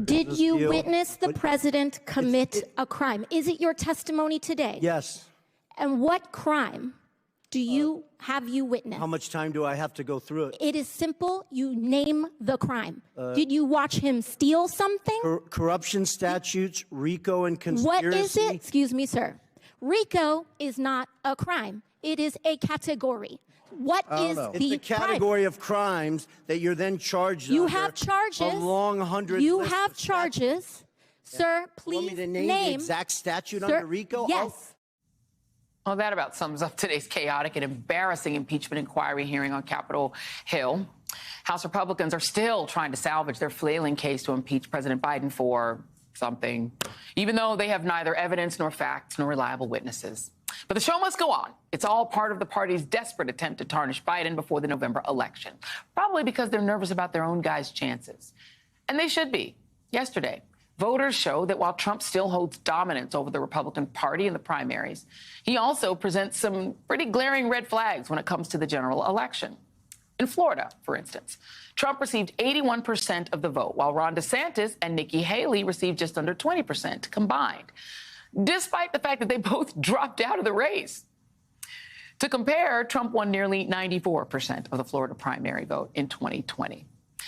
Did you witness the president commit a crime? Is it your testimony today? Yes. And what crime have you witnessed? How much time do I have to go through it? It is simple. You name the crime. Did you watch him steal something? Corruption statutes, RICO and conspiracy. What is it? Excuse me, sir. RICO is not a crime. It is a category. What is the It's a category of crimes that you're then charged You under have charges. A long 100. You have charges. Sir, please want me to name the exact statute under RICO? Yes. Well, that about sums up today's chaotic and embarrassing impeachment inquiry hearing on Capitol Hill. House Republicans are still trying to salvage their flailing case to impeach President Biden for something, even though they have neither evidence nor facts nor reliable witnesses. But the show must go on. It's all part of the party's desperate attempt to tarnish Biden before the November election, probably because they're nervous about their own guys' chances. And they should be. Yesterday, voters show that while Trump still holds dominance over the Republican Party in the primaries, he also presents some pretty glaring red flags when it comes to the general election. In Florida, for instance, Trump received 81% of the vote, while Ron DeSantis and Nikki Haley received just under 20% combined, despite the fact that they both dropped out of the race. To compare, Trump won nearly 94% of the Florida primary vote in 2020.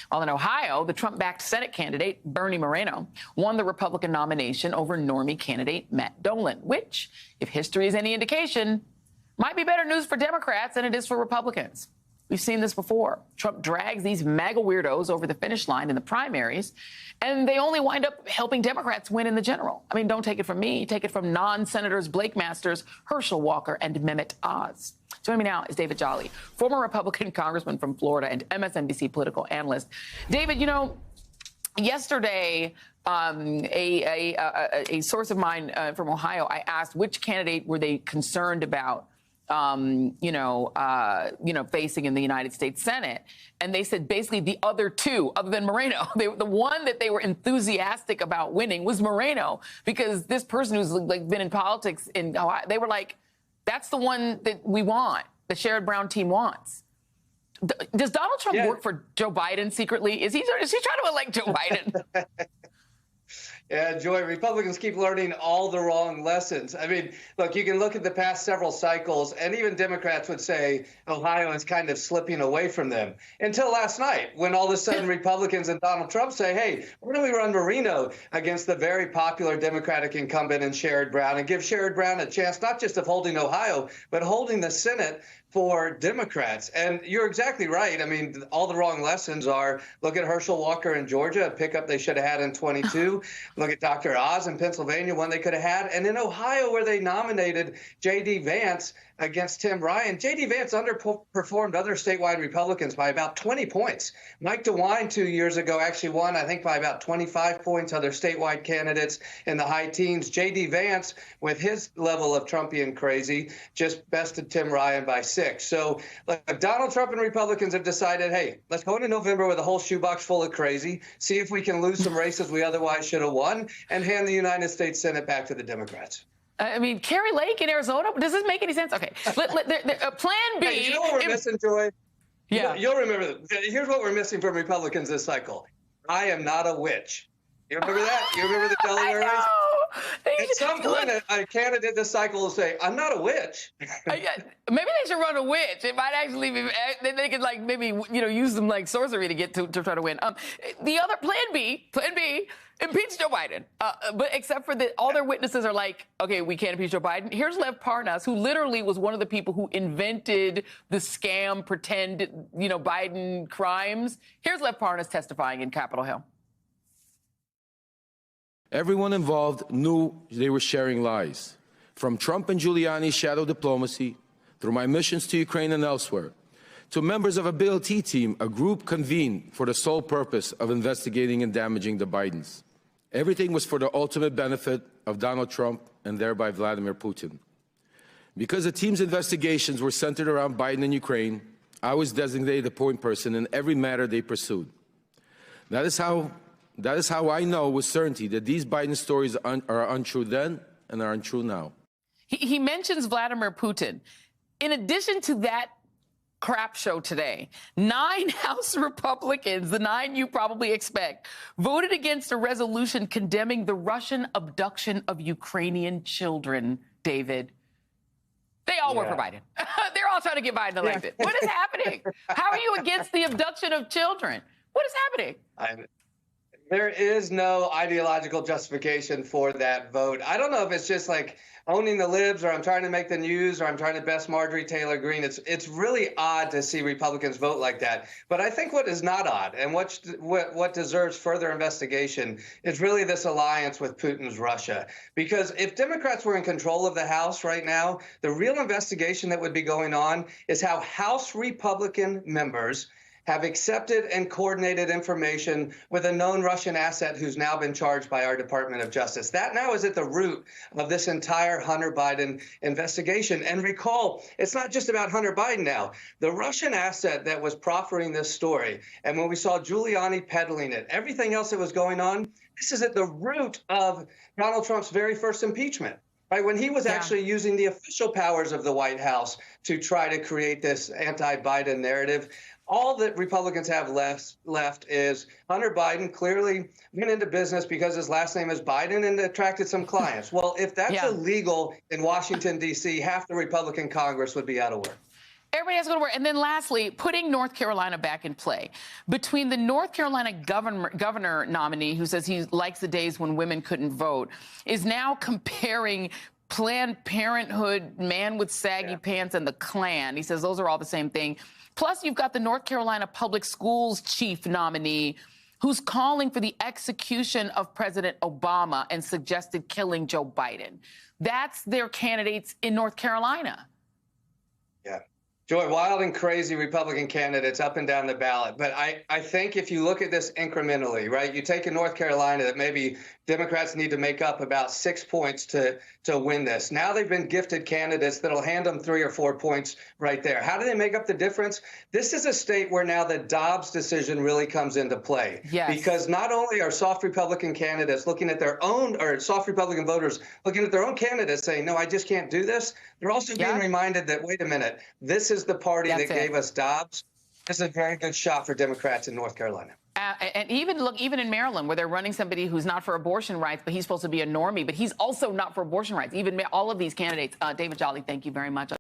While in Ohio, the Trump-backed Senate candidate, Bernie Moreno, won the Republican nomination over normie candidate Matt Dolan, which, if history is any indication, might be better news for Democrats than it is for Republicans. We've seen this before. Trump drags these MAGA weirdos over the finish line in the primaries, and they only wind up helping Democrats win in the general. I mean, don't take it from me. Take it from non-Senators Blake Masters, Herschel Walker, and Mehmet Oz. Joining me now is David Jolly, former Republican congressman from Florida and MSNBC political analyst. David, you know, yesterday, a source of mine from Ohio, I asked which candidate were they concerned about facing in the United States Senate. And they said basically the other two, other than Moreno, the one that they were enthusiastic about winning was Moreno, because this person who's like been in politics in Ohio, they were like, that's the one that we want, the Sherrod Brown team wants. Does Donald Trump work for Joe Biden secretly? Is he trying to elect Joe Biden? Yeah, Joy, Republicans keep learning all the wrong lessons. I mean, look, you can look at the past several cycles, and even Democrats would say Ohio is kind of slipping away from them. Until last night, when all of a sudden Republicans and Donald Trump say, hey, why don't we run Moreno against the very popular Democratic incumbent in Sherrod Brown and give Sherrod Brown a chance not just of holding Ohio, but holding the Senate for Democrats. And you're exactly right. I mean, all the wrong lessons are, look at Herschel Walker in Georgia, a pickup they should have had in 22. Look at Dr. Oz in Pennsylvania, one they could have had. And in Ohio, where they nominated J.D. Vance against Tim Ryan, J.D. Vance underperformed other statewide Republicans by about 20 points. Mike DeWine 2 years ago actually won, I think, by about 25 points. Other statewide candidates in the high teens. J.D. Vance, with his level of Trumpian crazy, just bested Tim Ryan by 6. So Donald Trump and Republicans have decided, hey, let's go into November with a whole shoebox full of crazy, see if we can lose some races we otherwise should have won, and hand the United States Senate back to the Democrats. I mean, Kerry Lake in Arizona, does this make any sense? Okay, Plan B. Hey, you know what we're missing, Joy? Yeah. You'll remember, here's what we're missing from Republicans this cycle. I am not a witch. You remember that? You remember the Delaware race? At some point, a candidate this cycle will say, I'm not a witch. Maybe they should run a witch. It might actually be, then they could like maybe, use them like sorcery to get to try to win. The other Plan B, impeach Joe Biden. But except for that, all their witnesses are like, okay, we can't impeach Joe Biden. Here's Lev Parnas, who literally was one of the people who invented the scam, pretend, Biden crimes. Here's Lev Parnas testifying in Capitol Hill. Everyone involved knew they were sharing lies. From Trump and Giuliani's shadow diplomacy, through my missions to Ukraine and elsewhere, to members of a BLT team, a group convened for the sole purpose of investigating and damaging the Bidens. Everything was for the ultimate benefit of Donald Trump and thereby Vladimir Putin. Because the team's investigations were centered around Biden and Ukraine, I was designated the point person in every matter they pursued. That is how I know with certainty that these Biden stories are untrue then and are untrue now. He mentions Vladimir Putin. In addition to that crap show today. 9 House Republicans, the 9 you probably expect, voted against a resolution condemning the Russian abduction of Ukrainian children, David. They all work for Biden. They're all trying to get Biden elected. What is happening? How are you against the abduction of children? What is happening? There is no ideological justification for that vote. I don't know if it's just like owning the libs, or I'm trying to make the news, or I'm trying to best Marjorie Taylor Greene. It's really odd to see Republicans vote like that. But I think what is not odd, and what deserves further investigation, is really this alliance with Putin's Russia. Because if Democrats were in control of the House right now, the real investigation that would be going on is how House Republican members have accepted and coordinated information with a known Russian asset who's now been charged by our Department of Justice. That now is at the root of this entire Hunter Biden investigation. And recall, it's not just about Hunter Biden now. The Russian asset that was proffering this story, and when we saw Giuliani peddling it, everything else that was going on, this is at the root of Donald Trump's very first impeachment. Right, when he was actually using the official powers of the White House to try to create this anti-Biden narrative. All that Republicans have left is Hunter Biden clearly went into business because his last name is Biden and attracted some clients. Well, if that's illegal in Washington, D.C., half the Republican Congress would be out of work. Everybody has to go to work. And then lastly, putting North Carolina back in play. Between the North Carolina governor nominee, who says he likes the days when women couldn't vote, is now comparing Planned Parenthood, man with saggy pants, and the Klan. He says those are all the same thing. Plus, you've got the North Carolina Public Schools chief nominee who's calling for the execution of President Obama and suggested killing Joe Biden. That's their candidates in North Carolina. Yeah. Joy, wild and crazy Republican candidates up and down the ballot. But I think if you look at this incrementally, right, you take a North Carolina that maybe Democrats need to make up about 6 points to win this. Now they've been gifted candidates that'll hand them 3 or 4 points right there. How do they make up the difference? This is a state where now the Dobbs decision really comes into play. Yes. Because not only are soft Republican candidates looking at their own, or soft Republican voters looking at their own candidates saying, no, I just can't do this. They're also being reminded that, wait a minute, this is the party that gave us Dobbs. This is a very good shot for Democrats in North Carolina. And even in Maryland, where they're running somebody who's not for abortion rights, but he's supposed to be a normie, but he's also not for abortion rights. Even all of these candidates. David Jolly, thank you very much.